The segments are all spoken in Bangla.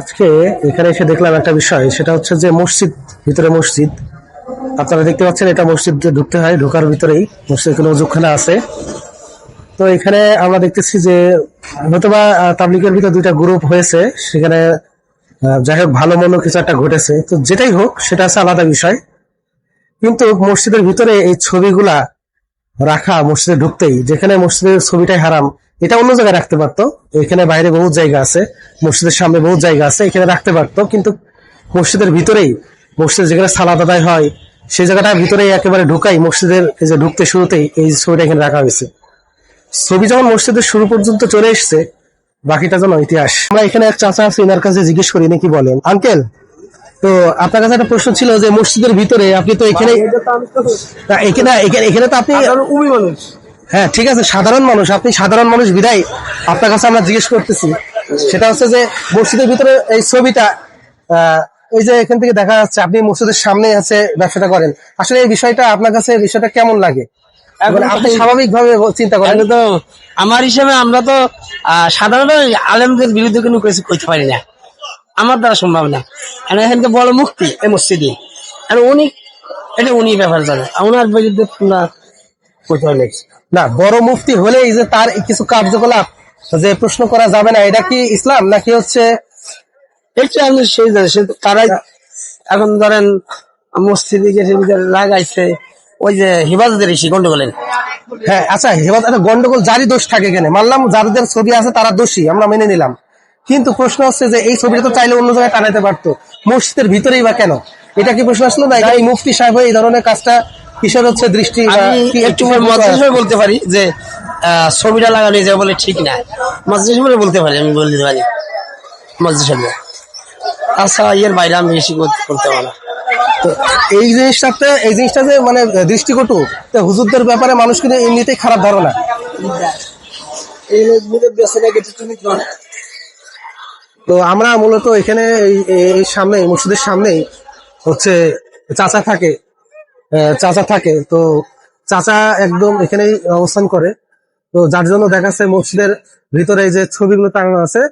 আজকে এখানে এসে দেখলাম একটা বিষয়, সেটা হচ্ছে যে মসজিদ, ভিতরে মসজিদ আপনারা দেখতে পাচ্ছেন। এটা মসজিদ দিয়ে ঢুকতে হয়, ঢোকার ভিতরেই মসজিদ কোনো অজুখানা আছে। তো এখানে আমরা দেখতেছি যে হয়তোবা তাবলিগের ভিতরে দুইটা গ্রুপ হয়েছে, সেখানে যাই হোক ভালো মন্দ কিছু একটা ঘটেছে। তো যেটাই হোক সেটা আছে আলাদা বিষয়, কিন্তু মসজিদের ভিতরে এই ছবিগুলা রাখা, মসজিদে ঢুকতেই, যেখানে মসজিদের ছবিটাই হারাম, এটা অন্য জায়গায় রাখতে পারতো। এখানে বাইরে বহু জায়গা আছে, মসজিদের সামনে বহু জায়গা আছে, এখানে রাখতে পারতো, কিন্তু মসজিদের ভিতরেই, মসজিদ যেখানে সালাত আদায় হয় সেই জায়গাটার ভিতরেই একেবারে ঢুকাই, মসজিদের এই যে ঢুকতে শুরুতেই এই ছবিটা এখানে রাখা হয়েছে। ছবি যখন মসজিদের শুরু পর্যন্ত চলে এসছে, বাকিটা যেন ইতিহাস। আমরা এখানে এক চাচা আছে, এনার কাছে জিজ্ঞেস করি, নাকি বলেন আঙ্কেল। তো আপনার কাছে একটা প্রশ্ন ছিল যে মসজিদের ভিতরে আপনি তো এখানে এখানে এখানে এখানে তো আপনি মানুষ, হ্যাঁ ঠিক আছে, সাধারণ মানুষ, আপনি সাধারণ মানুষ বিদায় আপনার কাছে আমরা জিজ্ঞেস করতেছি। সেটা হচ্ছে যে মসজিদের ভিতরে এই ছবিটা, এই যে এখান থেকে দেখা যাচ্ছে আপনি মসজিদের সামনে আছে ব্যবসাটা করেন, আসলে এই বিষয়টা আপনার কাছে বিষয়টা কেমন লাগে? এখন আপনি স্বাভাবিক ভাবে চিন্তা করেন তো আমার হিসাবে আমরা তো সাধারণত আলেমদের বিরুদ্ধে কোনো কিছু করতে পারি না, আমার দ্বারা সম্ভব না। এখানকে বড় মুক্তি এই মসজিদে, উনি এটা উনি ব্যাপার জানে, ওনার বিরুদ্ধে তোমরা করতে পারি না। বড় মুফতি হলেই যে তার কিছু কার্যকলাপ যে প্রশ্ন করা যাবে না, এটা কি ইসলাম নাকি হচ্ছে এটা আমি সেই জানি, তারাই এখন ধরেন মসজিদে গেছে লাগাইছে ওই যে হিফাজতের ইসি গন্ডগোলেন। হ্যাঁ আচ্ছা, হেবাদ একটা গন্ডগোল জারি দোষ থাকে, এখানে মানলাম যাদের ছবি আছে তারা দোষী, আমরা মেনে নিলাম। কিন্তু প্রশ্ন হচ্ছে যে এই ছবিটা তো চাইলে অন্য জায়গায় টানাতে পারতো, মসজিদের ভিতরেই বা কেন? এটা কি প্রশ্ন আসলো না? এই মুফতি সাহেব এই ধরনের কাজটা কিসের হচ্ছে দৃষ্টি? আমি একটু বলতে পারি যে ছবিটা লাগানো যায় বলে ঠিক না, মসজিদ হিসেবে বলতে পারি, আমি বলতে পারি মসজিদ হিসেবে। আচ্ছা, এর বাইরে আমি বেশি করতে পারি না। তো এই জিনিসটা যে মানে দৃষ্টিকটু, হুজুরদের ব্যাপারে মানুষ কিন্তু এমনিতেই খারাপ ধারণা। তো আমরা মূলত এখানে এই সামনে মসজিদের সামনেই হচ্ছে চাচা থাকে, চাচা থাকে। তো চাচা একদম এখানেই অবস্থান করে। তো যার জন্য দেখাচ্ছে মসজিদের ভিতরে যে ছবিগুলো টাঙানো আছে,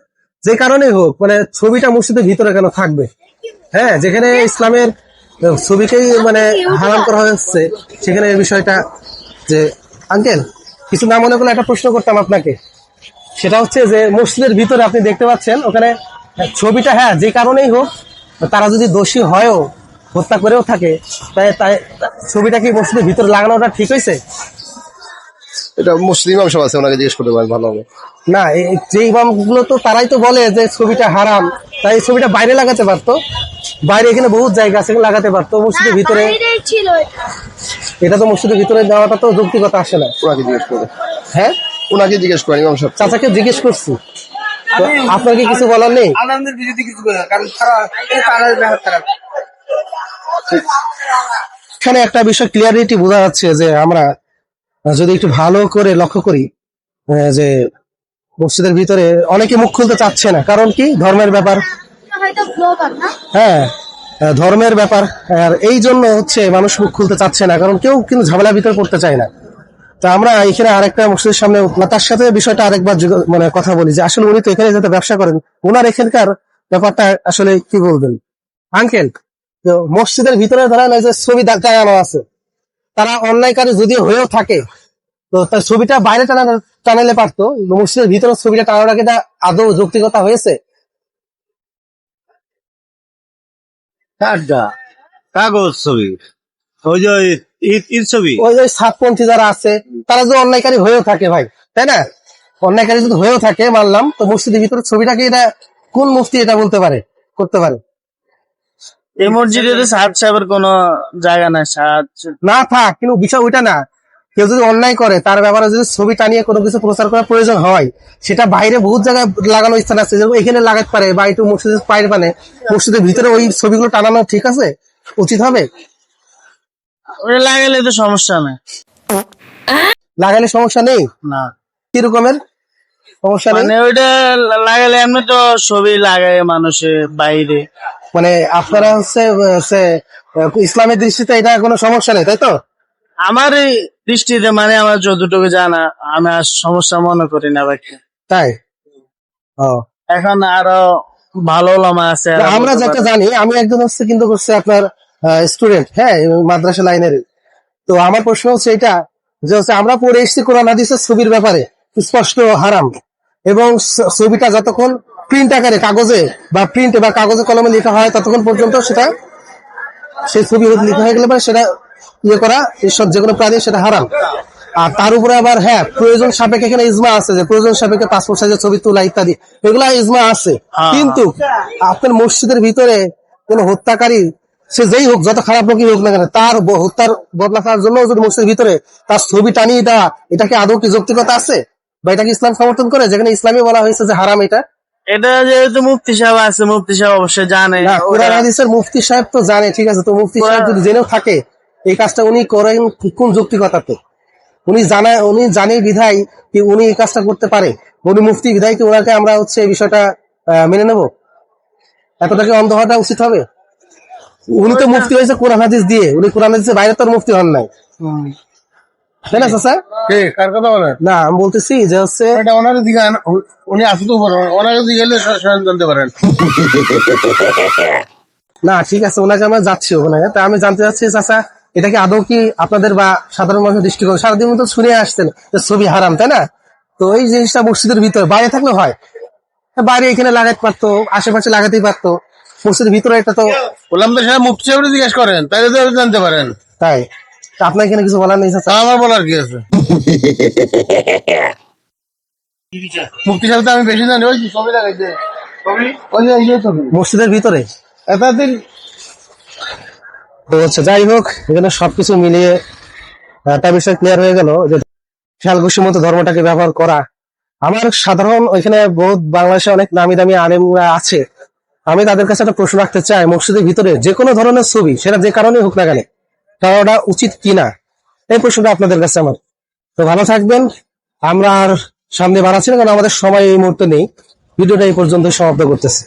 যে কারণেই হোক, মানে ছবিটা মসজিদের ভিতরে কেন থাকবে? হ্যাঁ, যেখানে ইসলামের ছবিকেই মানে হারাম করা হয়েছে, সেখানে এই বিষয়টা যে আঙ্কেল কিছু না মনে করলে একটা প্রশ্ন করতাম আপনাকে। সেটা হচ্ছে যে মসজিদের ভিতরে আপনি দেখতে পাচ্ছেন ওখানে ছবিটা, হ্যাঁ যে কারণেই হোক, তারা যদি দোষী হয়ও, হত্যা করেও থাকে, তাই তাই ছবিটা কি মসজিদের ভিতরে লাগানোটা ঠিক হয়েছে? এটা মুসলিম ইমাম সাহেব আছে, ওনাকে জিজ্ঞেস করতে পারেন ভালো হবে। না, যে ইমাম গুলো তো তারাই তো বলে যে ছবিটা হারাম, তাই এই ছবিটা বাইরে লাগাতে পারতো। বাইরে এখানে বহুত জায়গা আছে, লাগাতে পারতো, মসজিদের ভিতরে এটা তো মসজিদের ভিতরে দেওয়াটা তো যৌক্তিকতা আসে না। ওনাকে জিজ্ঞেস করে, হ্যাঁ ওনাকে জিজ্ঞেস করেন ইমাম সাহেব। চাচাকে জিজ্ঞেস করছি, তো আপনার কি কিছু বলার নেই? আনন্দের বিরুদ্ধে কিছু বলে, কারণ তারা এখানে একটা বিষয় ক্লিয়ারিটি বোঝা যাচ্ছে যে আমরা যদি একটু ভালো করে লক্ষ্য করি, যে মসজিদের ভিতরে অনেকে মুখ খুলতে চাচ্ছে না, কারণ কি? ধর্মের ব্যাপার। হ্যাঁ, ধর্মের ব্যাপার। আর এই জন্য হচ্ছে মানুষ মুখ খুলতে চাচ্ছে না, কারণ কেউ কিন্তু ঝামেলার ভিতরে পড়তে চায় না। তো আমরা এখানে আরেকটা মসজিদের সামনে তার সাথে বিষয়টা আরেকবার মানে কথা বলি যে আসলে উনি তো এখানে যাতে ব্যবসা করেন, ওনার এখানকার ব্যাপারটা আসলে কি বলবেন আঙ্কেল? তো মসজিদের ভিতরে ধরেন এই যে ছবি টাঙানো আছে, তারা অন্যায়কারী যদিও হয়েও থাকে, তো তার ছবিটা বাইরে টানালে পারতো, মসজিদের ভিতরে ছবিটা টানানোটা কি আদৌ যৌক্তিকতা হয়েছে? কাগজ ছবি, ওই যে ঈদ ছবি, ওই যে সাতপন্থী যারা আছে, তারা যদি অন্যায়কারী হয়েও থাকে ভাই, তাই না? অন্যায়কারী যদি হয়েও থাকে মানলাম, তো মসজিদের ভিতরে ছবিটাকে এটা কোন মুফতি এটা বলতে পারে, করতে পারে? এই মসজিদে সাহেব সাহেবের কোন জায়গা নাই, সাহায্য না থাক, কিন্তু বিষয় ওইটা না। কেউ যদি অন্যায় করে, তার ব্যাপারে যদি ছবি টানিয়ে কোনো কিছু প্রচার করার প্রয়োজন হয়, সেটা বাইরে বহুত জায়গায় লাগানো স্থান আছে, যেরকম এখানে লাগাতে পারে, বা একটু মসজিদের পায়ের মানে মসজিদের ভিতরে ওই ছবিগুলো টানানো ঠিক আছে, উচিত হবে? ওটা লাগাইলে তো সমস্যা নেই। লাগালে সমস্যা নেই? না, কি রকমের সমস্যা নেই? মানে ওইটা লাগাইলে এমনি তো ছবি লাগায় মানুষের বাইরে, মানে আপনারা হচ্ছে ইসলামের দৃষ্টিতে এটা কোনো সমস্যা নেই, তাই তো? আমার এই দৃষ্টিতে, মানে আমার যতটুকু জানা, আমি আর সমস্যা মনে করি না ভাই। তাই? ও, এখন আরো ভালো ওলামা আছে না, এরা আমরা বলতে যেটা পারে। জানি, আমি একজন হচ্ছে কিন্তু করছে আপনার স্টুডেন্ট, হ্যাঁ, মাদ্রাসা লাইনের। তো আমার প্রশ্ন হচ্ছে এটা যে হচ্ছে আমরা পড়ে এসেছি কোরআন হাদিসের ছবির ব্যাপারে স্পষ্ট হারাম, এবং ছবিটা যতক্ষণ প্রিন্ট আকারে কাগজে বা প্রিন্ট বা কাগজে কলমে লেখা হয় ততক্ষণ পর্যন্ত সেটা, সেই ছবি লেখা হয়ে গেলে পরে সেটা ইয়ে করা, এসব যে কোনো প্রাণী সেটা হারাম। আর তার উপরে আবার হ্যাঁ, প্রয়োজন সাপেক্ষে এখানে ইজমা আছে যে প্রয়োজন সাপেক্ষে পাসপোর্ট সাইজের ছবি তোলা ইত্যাদি, এগুলা ইজমা আছে। হ্যাঁ। কিন্তু আপনার মসজিদের ভিতরে কোন হত্যাকারী, সে যেই হোক, যত খারাপ লোকই হোক না কেন, তার হত্যার বদলা তার জন্য যদি মসজিদের ভিতরে তার ছবি টানিয়ে দেওয়া, এটা কি আদৌ কি যৌক্তিকতা আছে, বা এটা কি ইসলাম সমর্থন করে, যেখানে ইসলামে বলা হয়েছে যে হারাম এটা? এটা যেহেতু মুফতি সাহেব আছে, মুফতি সাহেব অবশ্যই জানে। না, কোরআন হাদিসের মুফতি সাহেব তো জানে, ঠিক আছে, তো মুফতি সাহেব যদি জেনেও থাকে এই কাজটা উনি করেন কোন যৌক্তিকতাতে? উনি জানে বিধায় কি উনি এই কাজটা করতে পারে, উনি মুফতি বিধায় কি ওনাকে আমরা হচ্ছে এই বিষয়টা মেনে নেব? এতটাকে অন্ধ হওয়াটা উচিত হবে? উনি তো মুফতি হয়েছে কোরআন হাদিস দিয়ে, উনি কোরআন হাদিসের বাইরে তো আর মুফতি হন নাই, তাই না চাচা? কার কথা বলেন? না, আমি বলতেছি যে হচ্ছে এটা ওনার দিকে উনি আসতে তো পারেন, ওনার দিকে গেলে জানতে পারেন। না, ঠিক আছে, ওনাকে আমরা যাচ্ছি ওখানে। তা আমি জানতে চাচ্ছি চাচা, এটা কি আদৌ কি আপনাদের বা সাধারণ মানুষের দৃষ্টিকোণ, সারাদিন তো শুনে আসছেন যে ছবি হারাম, তাই না? তো এই জিনিসটা মসজিদের ভিতরে, বাইরে থাকলে হয়, বাইরে এখানে লাগাতে পারতো, আশেপাশে লাগাতেই পারতো, মসজিদের ভিতরে এটা তো। বললাম তো সেটা মুফতি সাহেব জিজ্ঞেস করেন, তাইলে তো জানতে পারেন। তাই তা আপনার এখানে কিছু বলার নেই চাচা? তা আমার বলার কি আছে? মুফতি সাহেব তো আমি বেশি জানি, ওই যে ছবি লাগাইছে, ছবি ওই যে এই যে ছবি মসজিদের ভিতরে এতদিন। তো হচ্ছে, যাই হোক, এখানে সবকিছু মিলিয়ে একটা বিষয় ক্লিয়ার হয়ে গেল যে খেয়াল খুশির মতো ধর্মটাকে ব্যবহার করা। আমার সাধারণ ওইখানে বহুত বাংলাদেশে অনেক নামি দামি আলেমরা আছে, আমি তাদের কাছে একটা প্রশ্ন রাখতে চাই, মসজিদের ভিতরে যে কোনো ধরনের ছবি, সেটা যে কারণে হোক না কেন, ওটা উচিত কিনা, এই প্রশ্নটা আপনাদের কাছে আমার। তো ভালো থাকবেন, আমরা আর সামনে বাড়াচ্ছি না, কারণ আমাদের সময় এই মুহূর্তে নেই। ভিডিওটা এই পর্যন্ত সমাপ্ত করতেছি।